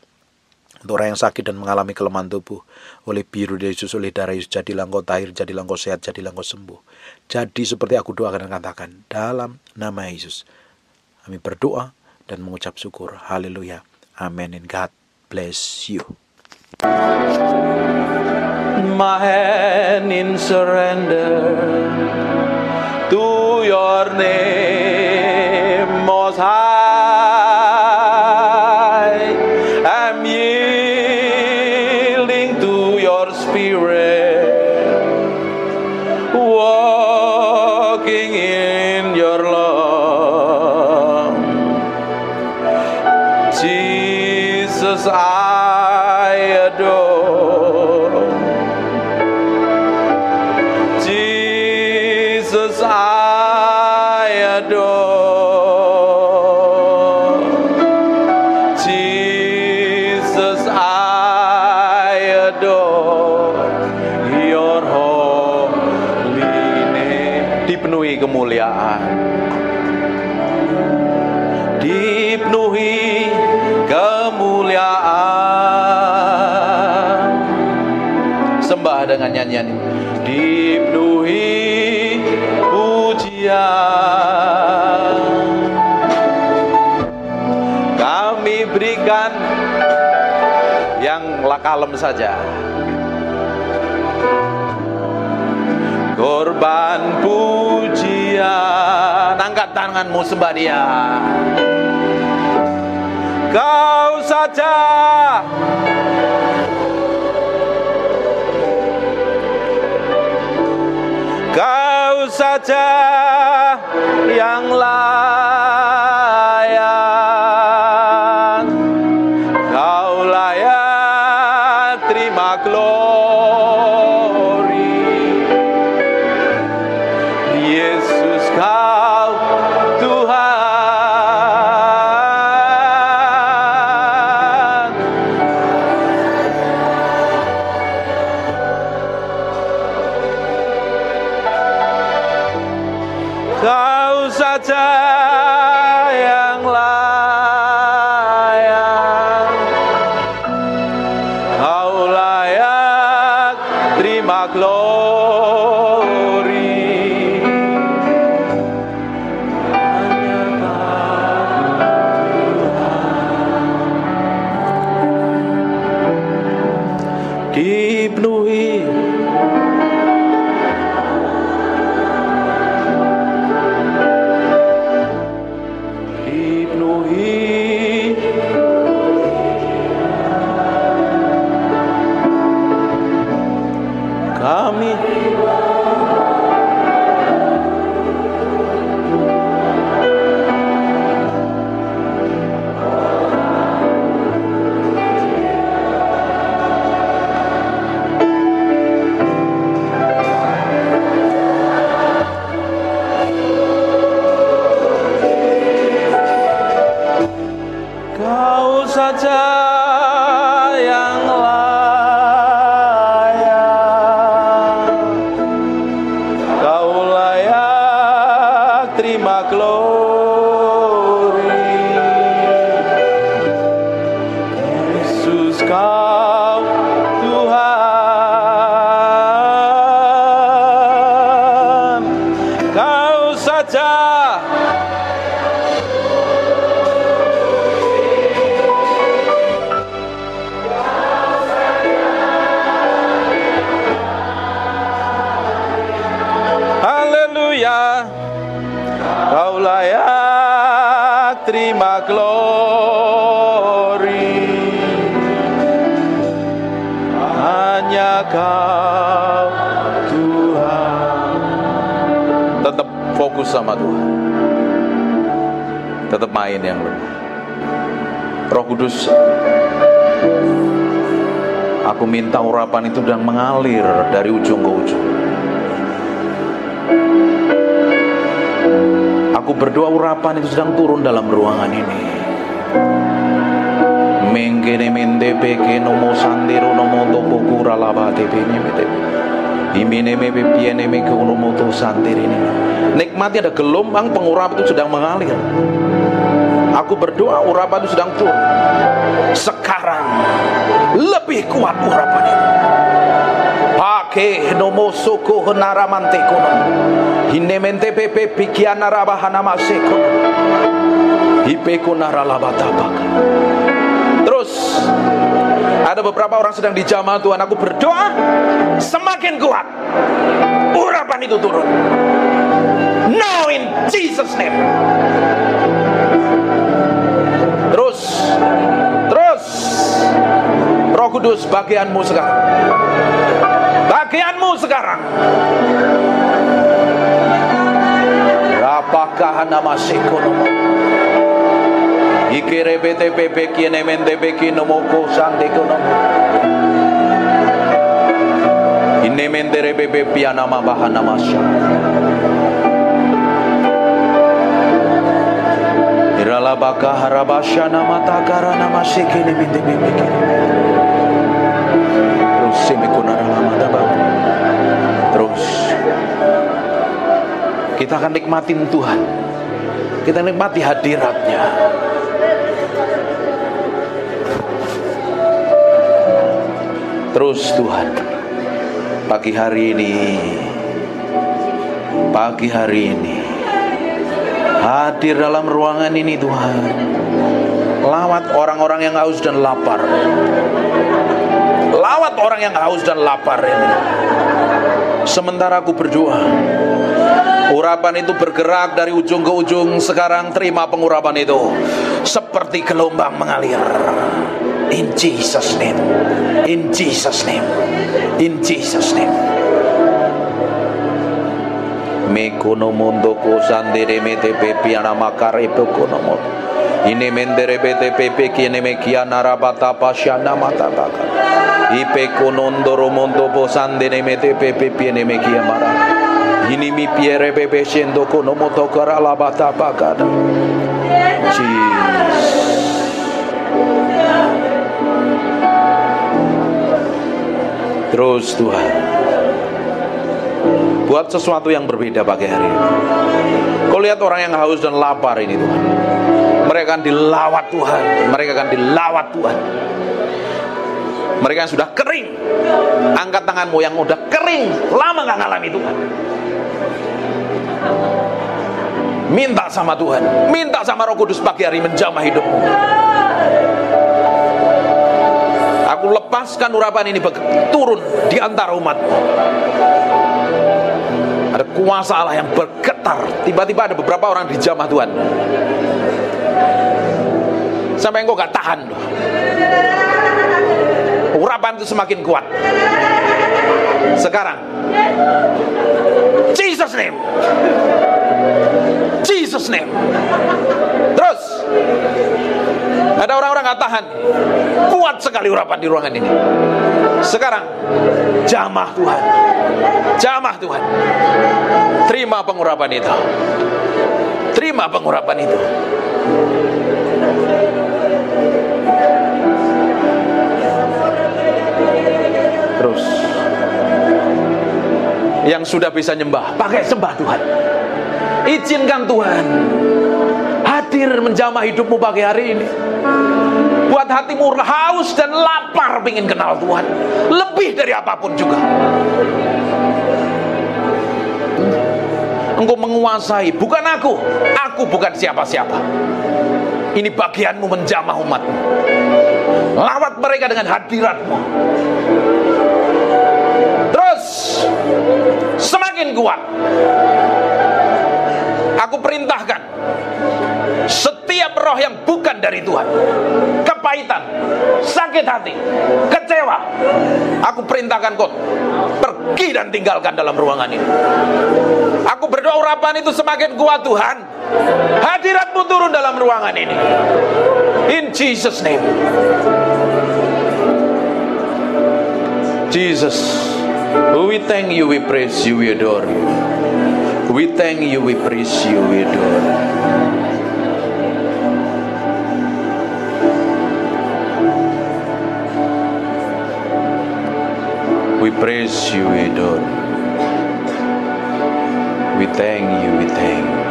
untuk orang yang sakit dan mengalami kelemahan tubuh, oleh biru Yesus, oleh darah Yesus, jadilah engkau tahir, jadilah engkau sehat, jadilah engkau sembuh. Jadi seperti aku doakan dan katakan, dalam nama Yesus, kami berdoa dan mengucap syukur. Haleluya. Amen. And God bless you. My hand in surrender to your name, Most High. I'm yielding to your Spirit, walking in your love. Jesus, I adore. Jesus, I adore. Jesus, I adore your holy name. Dipenuhi kemuliaan, dipenuhi kemuliaan. Sembah dengan nyanyian ini. Dipenuhi pujian. Kami berikan yang kalem saja. Korban pujian. Angkat tanganmu, sembah Dia. Kau saja Kau saja yang layak. Kau layak terima glory. Yesus, Kau Tuhan. Kau saja yang layak. Kau layak terima glory. Hanya Tuhan. Dipenuhi kami. saja yang layak, Kau layak terima glory. Yesus, Kau Tuhan, Kau saja. Haleluya, Kau layak terima glory. Hanya Kau Tuhan. Tetap fokus sama Tuhan, tetap main yang benar. Roh Kudus, aku minta urapan itu dan mengalir dari ujung ke ujung. Aku berdoa urapan itu sedang turun dalam ruangan ini. Mengkene mende peke nomo sandero nomo topo kura laba tepe nemete. Imine mebe piene meke nomo to sandiri ini. Nikmati ada gelombang pengurapan itu sedang mengalir. Aku berdoa urapan itu sedang turun. Sekarang lebih kuat urapan itu. Pake nomo soko henaramante kono. Hinemente pepe pikiana rabahana maseko. Hipeko naralabatabaka. Terus ada beberapa orang sedang dijamah Tuhan. Aku berdoa semakin kuat urapan itu turun. Now in Jesus name. Terus Roh Kudus, bagianmu sekarang. Bagianmu sekarang. Apakah nama sekonomo? Ikere BTPP kiene mendebeki nomoko sante konomo. Ine mendere bebe piana mabahana masya. Irala baka harabasha nama takara nama sekene mendebeki. Terus semikuna lama dabang. Terus kita akan nikmatin Tuhan. Kita nikmati hadiratnya. Terus Tuhan, pagi hari ini hadir dalam ruangan ini Tuhan. Lawat orang-orang yang haus dan lapar. Lawat orang yang haus dan lapar ini. Sementara aku berdoa, urapan itu bergerak dari ujung ke ujung. Sekarang terima pengurapan itu seperti gelombang mengalir. In Jesus name. In Jesus name. In Jesus name. Mekono mondo ko sandere mete pepi ana makare pekono. Ini mendere bete pepe kene mekiana rabata pasyana mata baka. Ipe konondoro mondo po sandere mete pepe piene mekia mara. Ini mi piere bebe shendo kono moto kara labata baka. Terus Tuhan, buat sesuatu yang berbeda pagi hari ini. Kau lihat orang yang haus dan lapar ini Tuhan. Mereka akan dilawat Tuhan. Mereka akan dilawat Tuhan. Mereka yang sudah kering, angkat tanganmu yang udah kering, lama gak ngalami Tuhan. Minta sama Tuhan, minta sama Roh Kudus pagi hari menjamah hidupmu. Aku lepaskan urapan ini turun di antara umatmu. Ada kuasa Allah yang bergetar. Tiba-tiba ada beberapa orang dijamah Tuhan. Sampai engkau gak tahan. Urapan itu semakin kuat. Sekarang Jesus name. Jesus name. Terus ada orang-orang gak tahan. Kuat sekali urapan di ruangan ini. Sekarang jamah Tuhan. Jamah Tuhan. Terima pengurapan itu. Terima pengurapan itu. Terus yang sudah bisa nyembah, pakai sembah Tuhan. Izinkan Tuhan hadir menjamah hidupmu pagi hari ini. Buat hatimu haus dan lapar ingin kenal Tuhan lebih dari apapun juga. Engkau menguasai, bukan aku bukan siapa-siapa. Ini bagianmu menjamah umatmu. Lawat mereka dengan hadiratmu. Terus semakin kuat. Aku perintahkan setiap roh yang bukan dari Tuhan, kepahitan, sakit hati, kecewa, aku perintahkan kau pergi dan tinggalkan dalam ruangan ini. Aku berdoa urapan itu semakin kuat. Tuhan, hadiratmu turun dalam ruangan ini. In Jesus name. Jesus, we thank you, we praise you, we adore you. We thank you, we praise you, we adore you. We praise you, we adore you. We thank you, we thank you.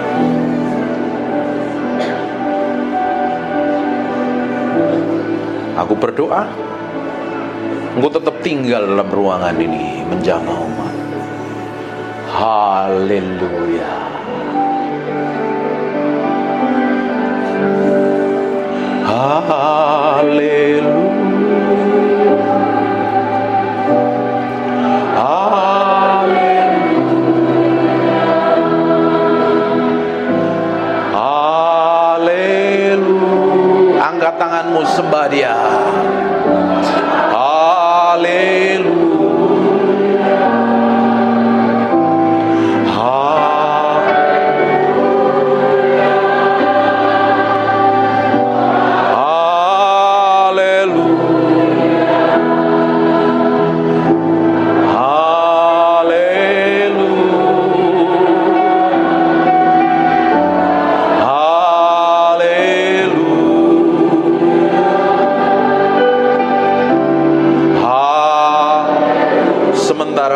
Aku berdoa Engkau tetap tinggal dalam ruangan ini menjamah umat. Haleluya. Haleluya. Angkat tanganmu, sembah Dia.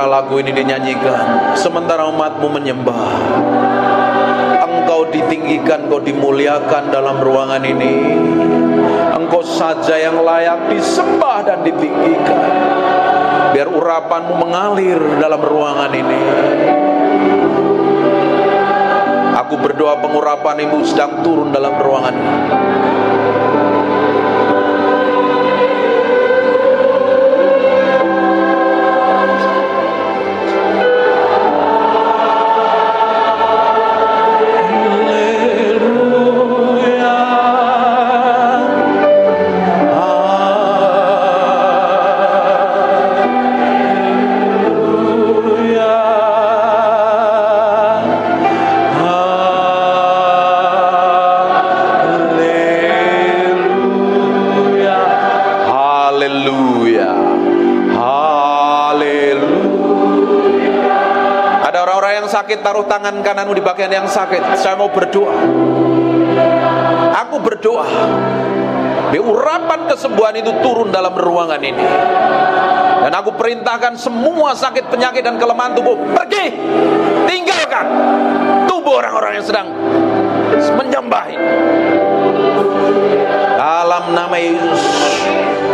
Lagu ini dinyanyikan, sementara umatmu menyembah, Engkau ditinggikan, Engkau dimuliakan dalam ruangan ini. Engkau saja yang layak disembah dan ditinggikan. Biar urapanmu mengalir dalam ruangan ini. Aku berdoa pengurapan Ibu sedang turun dalam ruangan ini. Sakit, taruh tangan kananmu di bagian yang sakit. Saya mau berdoa. Aku berdoa biar urapan kesembuhan itu turun dalam ruangan ini. Dan aku perintahkan semua sakit, penyakit, dan kelemahan tubuh pergi, tinggalkan tubuh orang-orang yang sedang menyembah. Dalam nama Yesus,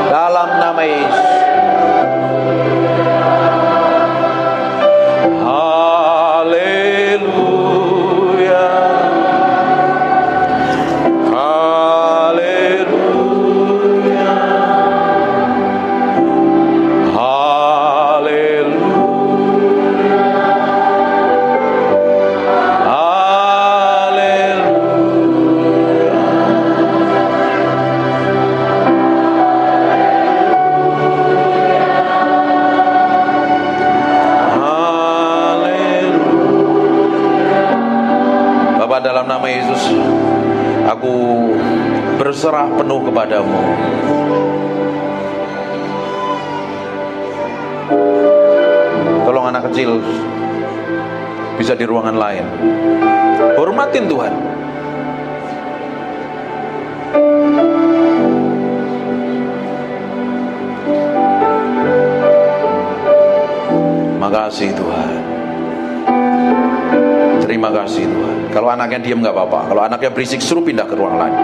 dalam nama Yesus. Dalam nama Yesus, aku berserah penuh kepadamu. Tolong anak kecil bisa di ruangan lain. Hormatin Tuhan. kasih Tuhan. Terima kasih Tuhan. Kalau anaknya diam nggak apa-apa. Kalau anaknya berisik, suruh pindah ke ruang lain.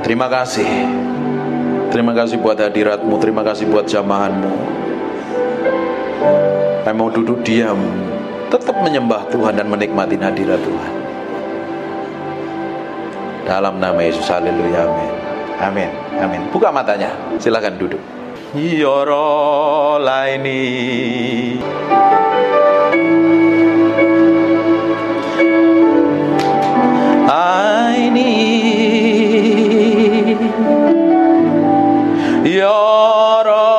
Terima kasih. Terima kasih buat hadirat-Mu. Terima kasih buat jamahan-Mu. Yang mau duduk diam, tetap menyembah Tuhan dan menikmati hadirat Tuhan. Dalam nama Yesus, haleluya, amin. Amin, amin. Buka matanya, silakan duduk. Yoro laini aini Yoro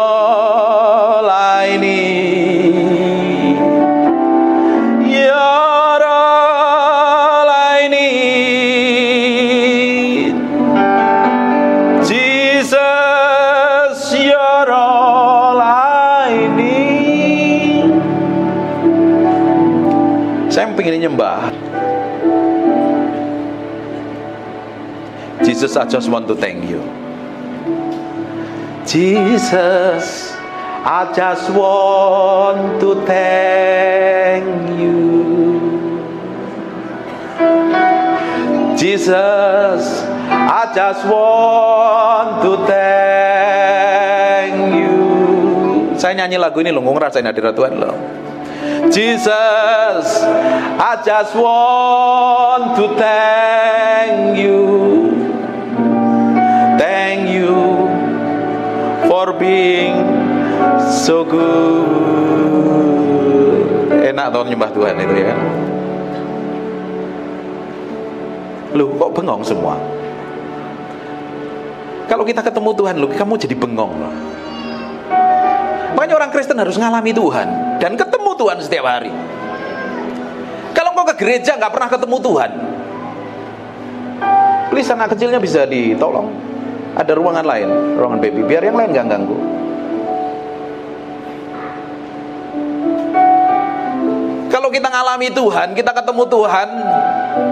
laini Yoro laini Jesus Yoro laini. Saya pengen nyembah Jesus. I just want to thank you Jesus. I just want to thank you Jesus. I just want to thank you. Saya nyanyi lagu ini loh, ngerasain hadirat Tuhan loh. Jesus, I just want to thank you. Thank you for being so good. Enak tau nyembah Tuhan itu ya. Loh kok bengong semua? Kalau kita ketemu Tuhan, loh kamu jadi bengong loh. Makanya orang Kristen harus ngalami Tuhan dan ketemu Tuhan setiap hari. Kalau kau ke gereja nggak pernah ketemu Tuhan, please anak kecilnya bisa ditolong. Ada ruangan lain, ruangan baby, biar yang lain nggak ganggu. Kalau kita ngalami Tuhan, kita ketemu Tuhan,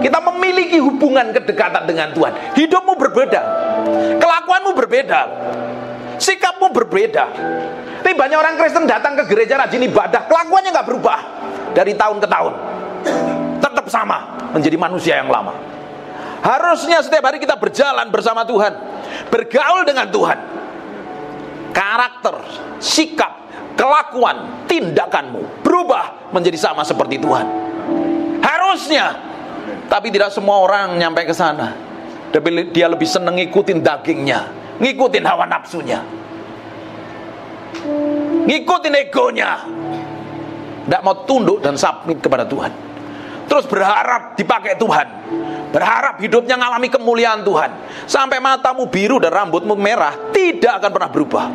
kita memiliki hubungan kedekatan dengan Tuhan. Hidupmu berbeda, kelakuanmu berbeda, sikapmu berbeda. Tapi banyak orang Kristen datang ke gereja rajin ibadah, kelakuannya nggak berubah dari tahun ke tahun, tetap sama, menjadi manusia yang lama. Harusnya setiap hari kita berjalan bersama Tuhan, bergaul dengan Tuhan. Karakter, sikap, kelakuan, tindakanmu berubah menjadi sama seperti Tuhan. Harusnya, tapi tidak semua orang nyampe ke sana. Dia lebih seneng ngikutin dagingnya, ngikutin hawa nafsunya, ngikutin egonya, tidak mau tunduk dan submit kepada Tuhan. Terus berharap dipakai Tuhan, berharap hidupnya ngalami kemuliaan Tuhan, sampai matamu biru dan rambutmu merah, tidak akan pernah berubah.